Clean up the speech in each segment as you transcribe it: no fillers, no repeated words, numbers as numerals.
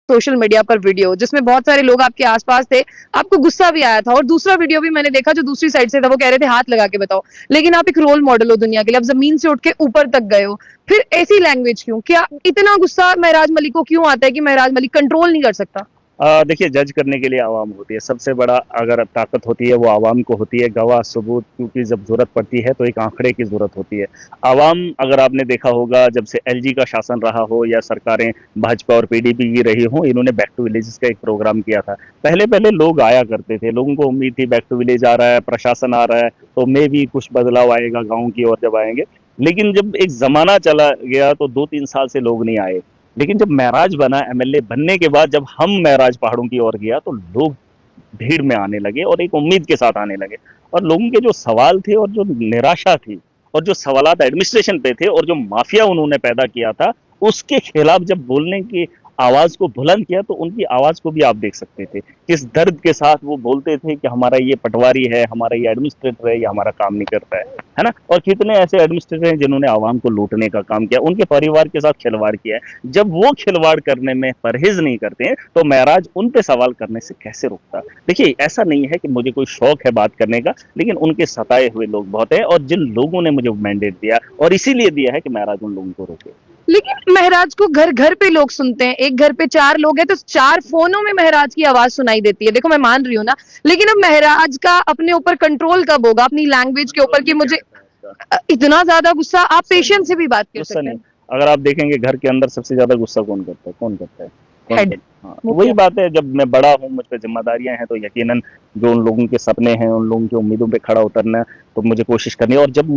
Social media पर video जिसमें बहुत सारे लोग आपके आसपास थे, आपको गुस्सा भी आया था और दूसरा वीडियो भी मैंने देखा जो दूसरी साइड से था, वो कह रहे थे हाथ लगा के बताओ। लेकिन आप एक रोल मॉडल हो दुनिया के लिए, आप ज़मीन से उठ के ऊपर तक गए हो। फिर ऐसी लैंग्वेज क्यों? क्या इतना गुस्सा महराज मलिक को क्यों आता है कि महराज मलिक कंट्रोल नहीं कर सकता? देखिए, जज करने के लिए आवाम होती है। सबसे बड़ा अगर ताकत होती है वो आवाम को होती है। गवाह सबूत क्योंकि जब ज़रूरत पड़ती है तो एक आंकड़े की ज़रूरत होती है। आवाम, अगर आपने देखा होगा, जब से एलजी का शासन रहा हो या सरकारें भाजपा और पीडीपी की रही हों, इन्होंने बैक टू विलेजेस का एक प्रोग्राम किया था। पहले-पहले लोग आया करते थे, लोगों को उम्मीद थी बैक टू विलेज आ रहा है, प्रशासन आ रहा है, तो मे बी कुछ बदलाव आएगा गाँव की ओर जब आएँगे। लेकिन जब एक ज़माना चला गया तो 2-3 साल से लोग नहीं आए। लेकिन जब महराज बना, एमएलए बनने के बाद जब हम महराज पहाड़ों की ओर गया तो लोग भीड़ में आने लगे और एक उम्मीद के साथ आने लगे। और लोगों के जो सवाल थे और जो निराशा थी और जो सवालात एडमिनिस्ट्रेशन पे थे और जो माफिया उन्होंने पैदा किया था, उसके खिलाफ जब बोलने की आवाज को बुलंद किया तो उनकी आवाज को भी आप देख सकते थे। किस दर्द के साथ वो बोलते थे कि हमारा ये पटवारी है, हमारा ये एडमिनिस्ट्रेटर है, ये हमारा काम नहीं करता है ना? और कितने ऐसे एडमिनिस्ट्रेटर हैं जिन्होंने आवाम को लूटने का काम किया, उनके परिवार के साथ खिलवाड़ किया है। जब वो खिलवाड़ करने में परहेज नहीं करते हैं तो महराज उन पे सवाल करने से कैसे रोकता? देखिए, ऐसा नहीं है कि मुझे कोई शौक है बात करने का, लेकिन उनके सताए हुए लोग बहुत हैं और जिन लोगों ने मुझे मैंडेट दिया और इसीलिए दिया है कि महराज उन लोगों को रोके। लेकिन महराज को घर-घर पे लोग सुनते हैं। एक घर पे 4 लोग हैं तो 4 फ़ोनों में महराज की आवाज़ सुनाई देती है। देखो मैं मान रही हूँ ना, लेकिन अब महराज का अपने ऊपर कंट्रोल कब होगा अपनी लैंग्वेज के ऊपर कि मुझे इतना ज़्यादा गुस्सा आप पेशेंस से भी बात कर गुस्सा सकते नहीं, हैं। अगर आप देखेंगे घर के अंदर सबसे ज्यादा गुस्सा कौन करता है? कौन करता है? कौन हेड, करता है? हाँ, तो वही मुखिया। बात है, जब मैं बड़ा हूँ, मुझ पे जिम्मेदारियां हैं, तो यकीनन जो उन लोगों के सपने हैं, उन लोगों की उम्मीदों पे खड़ा उतरना है, तो मुझे कोशिश करनी है। और जब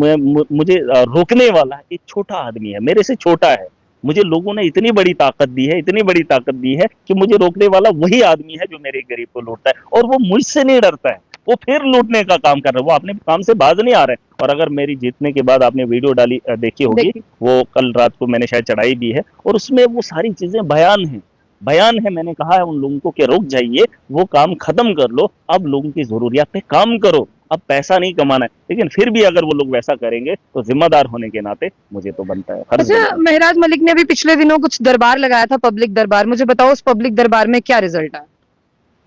मुझे रोकने वाला एक छोटा आदमी है, मेरे से छोटा है, मुझे लोगों ने इतनी बड़ी ताकत दी है, इतनी बड़ी ताकत दी है कि मुझे रोकने वाला वही आदमी है जो मेरे गरीब को लूटता है और वो मुझसे नहीं डरता है। वो फिर लूटने का काम कर रहा है, वो अपने काम से बाज नहीं आ रहा है। और अगर मेरी जीतने के बाद आपने वीडियो डाली देखी होगी, देखिए, वो कल रात को मैंने शायद चढ़ाई भी है और उसमें वो सारी चीजें बयान हैं। बयान है, मैंने कहा है उन लोगों को कि रुक जाइए, वो काम खत्म कर लो, अब लोगों की जरूरियात पे काम करो, अब पैसा नहीं कमाना है। लेकिन फिर भी अगर वो लोग वैसा करेंगे तो जिम्मेदार होने के नाते मुझे तो बनता है, फर्ज अच्छा बनता है। महराज मलिक ने अभी पिछले दिनों कुछ दरबार लगाया था पब्लिक दरबार, मुझे बताओ उस पब्लिक दरबार में क्या रिजल्ट आया?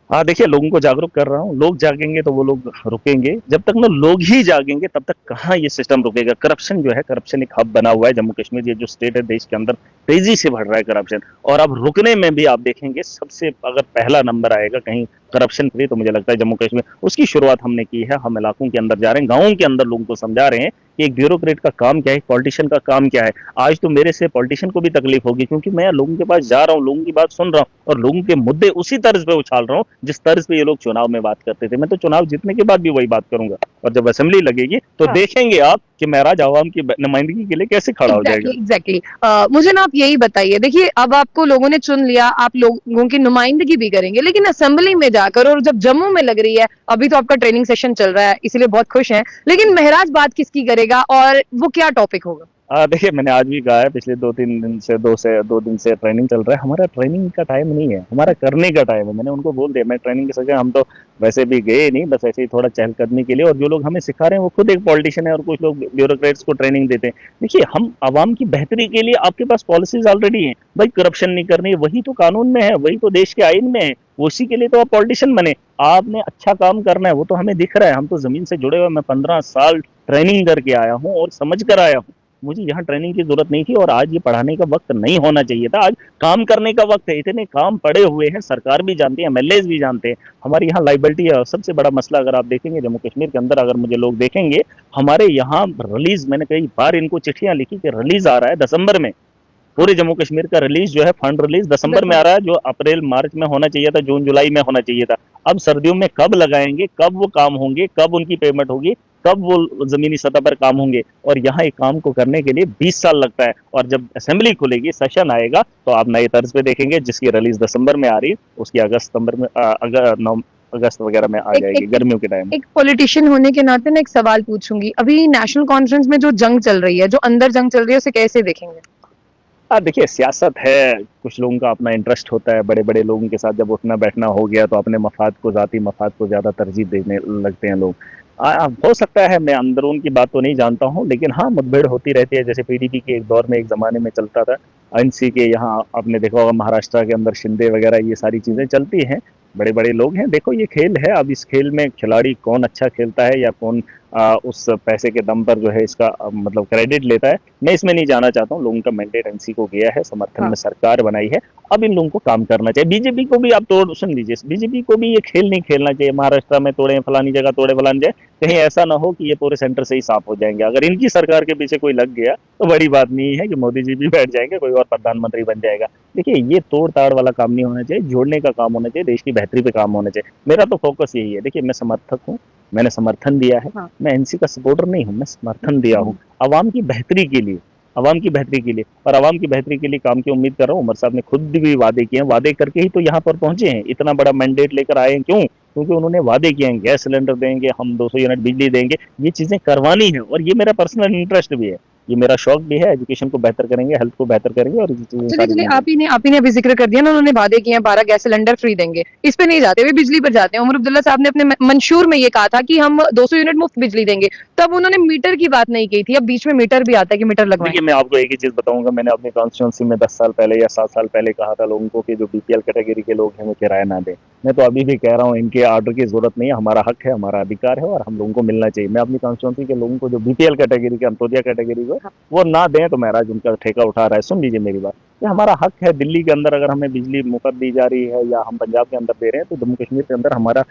हाँ, देखिए, लोगों को जागरूक कर रहा हूँ। लोग जागेंगे तो वो लोग रुकेंगे। जब तक ना लोग ही जागेंगे तब तक कहाँ ये सिस्टम रुकेगा। करप्शन जो है, करप्शन एक हब बना हुआ है जम्मू कश्मीर, ये जो स्टेट है देश के अंदर, तेजी से बढ़ रहा है करप्शन। और अब रुकने में भी आप देखेंगे सबसे अगर पहला नंबर आएगा कहीं करप्शन फ्री, तो मुझे लगता है जम्मू कश्मीर। उसकी शुरुआत हमने की है, हम इलाकों के अंदर जा रहे हैं, गाँवों के अंदर लोगों को समझा रहे हैं कि एक ब्यूरोक्रेट का काम क्या है, एक पॉलिटिशियन का काम क्या है। आज तो मेरे से पॉलिटिशियन को भी तकलीफ होगी क्योंकि मैं लोगों के पास जा रहा हूँ, लोगों की बात सुन रहा हूँ और लोगों के मुद्दे उसी तर्ज पे उछाल रहा हूँ जिस तर्ज पे ये लोग चुनाव में बात करते थे। मैं तो चुनाव जीतने के बाद भी वही बात करूंगा और जब असेंबली लगेगी तो हाँ। देखेंगे आप कि महराज आवाम की नुमाइंदगी के लिए कैसे खड़ा हो जाएगा। एग्जैक्टली मुझे ना आप यही बताइए, देखिए अब आपको लोगों ने चुन लिया, आप लोगों की नुमाइंदगी भी करेंगे, लेकिन असेंबली में जाकर और जब जम्मू में लग रही है, अभी तो आपका ट्रेनिंग सेशन चल रहा है इसीलिए बहुत खुश हैं, लेकिन महराज बात किसकी करेगा और वो क्या टॉपिक होगा? देखिए, मैंने आज भी कहा है, पिछले 2-3 दिन से 2 दिन से ट्रेनिंग चल रहा है। हमारा ट्रेनिंग का टाइम नहीं है, हमारा करने का टाइम है। मैंने उनको बोल दिया, मैं ट्रेनिंग की जगह हम तो वैसे भी गए नहीं, बस ऐसे ही थोड़ा चहलकदमी के लिए। और जो लोग हमें सिखा रहे हैं वो खुद एक पॉलिटिशियन है और कुछ लोग ब्यूरोक्रेट्स को ट्रेनिंग देते हैं। देखिए, हम आवाम की बेहतरी के लिए, आपके पास पॉलिसीज ऑलरेडी हैं भाई, करप्शन नहीं करनी है, वही तो कानून में है, वही तो देश के आइन में है, उसी के लिए तो आप पॉलिटिशियन बने। आपने अच्छा काम करना है, वो तो हमें दिख रहा है, हम तो जमीन से जुड़े हुए। मैं 15 साल ट्रेनिंग करके आया हूँ और समझ कर आया हूँ। मुझे यहाँ ट्रेनिंग की जरूरत नहीं थी और आज ये पढ़ाने का वक्त नहीं होना चाहिए था। आज काम करने का वक्त है। इतने काम पड़े हुए हैं, सरकार भी जानती है, एमएलएज भी जानते हैं, हमारी यहाँ लाइबिलिटी है। सबसे बड़ा मसला अगर आप देखेंगे जम्मू कश्मीर के अंदर, अगर मुझे लोग देखेंगे, हमारे यहाँ रिलीज, मैंने कई बार इनको चिट्ठियां लिखी कि रिलीज आ रहा है दिसंबर में, पूरे जम्मू कश्मीर का रिलीज जो है, फंड रिलीज दिसंबर में आ रहा है, जो अप्रैल मार्च में होना चाहिए था, जून जुलाई में होना चाहिए था। अब सर्दियों में कब लगाएंगे, कब वो काम होंगे, कब उनकी पेमेंट होगी, कब वो जमीनी सतह पर काम होंगे? और यहाँ एक काम को करने के लिए 20 साल लगता है। और जब असेंबली खुलेगी, सेशन आएगा, तो आप नए तर्ज पे देखेंगे, जिसकी रिलीज दिसंबर में आ रही है उसकी अगस्त सितंबर में अगस्त वगैरह में आ एक जाएगी, एक गर्मियों के टाइम। एक पॉलिटिशियन होने के नाते ना एक सवाल पूछूंगी, अभी नेशनल कॉन्फ्रेंस में जो जंग चल रही है, जो अंदर जंग चल रही है, उसे कैसे देखेंगे? देखिए, सियासत है, कुछ लोगों का अपना इंटरेस्ट होता है। बड़े बड़े लोगों के साथ जब उठना बैठना हो गया तो अपने मफाद को, जाती मफाद को ज्यादा तरजीह देने लगते हैं लोग। हो सकता है, मैं अंदरून की बात तो नहीं जानता हूँ, लेकिन हाँ, मुठभेड़ होती रहती है। जैसे पीडीपी के एक दौर में, एक ज़माने में चलता था। एनसी के यहाँ आपने देखा होगा, महाराष्ट्र के अंदर शिंदे वगैरह, ये सारी चीज़ें चलती हैं। बड़े-बड़े लोग हैं। देखो, ये खेल है, अब इस खेल में खिलाड़ी कौन अच्छा खेलता है या कौन उस पैसे के दम पर जो है इसका मतलब क्रेडिट लेता है, मैं इसमें नहीं जाना चाहता हूँ। लोगों का मैंडेट एनसी को गया है, समर्थन हाँ। में सरकार बनाई है। अब इन लोगों को काम करना चाहिए। बीजेपी को भी आप तोड़ सुन लीजिए, बीजेपी को भी ये खेल नहीं खेलना चाहिए, महाराष्ट्र में तोड़े, फलानी जगह तोड़े, फलानी जगह। कहीं ऐसा ना हो कि ये पूरे सेंटर से ही साफ हो जाएंगे। अगर इनकी सरकार के पीछे कोई लग गया तो बड़ी बात नहीं है कि मोदी जी भी बैठ जाएंगे, कोई और प्रधानमंत्री बन जाएगा। देखिए, ये तोड़ ताड़ वाला काम नहीं होना चाहिए, जोड़ने का काम होना चाहिए, देश की बेहतरी पे काम होना चाहिए। मेरा तो फोकस यही है। देखिए, मैं समर्थक हूँ, मैंने समर्थन दिया है। हाँ। मैं एनसी का सपोर्टर नहीं हूँ, मैं समर्थन दिया हूँ अवाम की बेहतरी के लिए, अवाम की बेहतरी के लिए। और अवाम की बेहतरी के लिए काम की उम्मीद कर रहा हूँ। उमर साहब ने खुद भी वादे किए हैं, वादे करके ही तो यहाँ पर पहुंचे हैं, इतना बड़ा मैंडेट लेकर आए हैं। क्यों? क्योंकि उन्होंने वादे किए हैं, गैस सिलेंडर देंगे, हम 200 यूनिट बिजली देंगे। ये चीजें करवानी है और ये मेरा पर्सनल इंटरेस्ट भी है, ये मेरा शौक भी है। एजुकेशन को बेहतर करेंगे, हेल्थ को बेहतर करेंगे और ये चीजें चलिए सारी चलिए, चीजें। आप ही ने अभी जिक्र कर दिया ना, उन्होंने वादे किए हैं 12 गैस सिलेंडर फ्री देंगे। इस पे नहीं जाते, वे बिजली पर जाते हैं। उमर अब्दुल्ला साहब ने अपने मंशूर में ये कहा था कि हम 200 यूनिट मुफ्त बिजली देंगे। तब उन्होंने मीटर की बात नहीं की थी। अब बीच में मीटर भी आता है कि मीटर लगवाएं। देखिए, मैं आपको एक ही चीज बताऊंगा। मैंने अपनी कॉन्स्टिट्यूंसी में 10 साल पहले या 7 साल पहले कहा था लोगों को कि जो बीपीएल कैटेगरी के लोग हैं वो किराया ना दें। मैं तो अभी भी कह रहा हूँ, इनके आर्डर की जरूरत नहीं है, हमारा हक है, हमारा अधिकार है और हम लोगों को मिलना चाहिए। मैं अपनी कॉन्स्टिट्यूंसी के लोगों को, जो बीपीएल कैटेगरी के, अंत्योदय कैटेगरी को, वो ना दें तो महाराज उनका ठेका उठा रहा है। सुन लीजिए मेरी बात, ये हमारा हक है। दिल्ली के अंदर अगर हमें बिजली मुफ्त दी जा रही है या हम पंजाब के अंदर दे रहे हैं, तो जम्मू कश्मीर के अंदर हमारा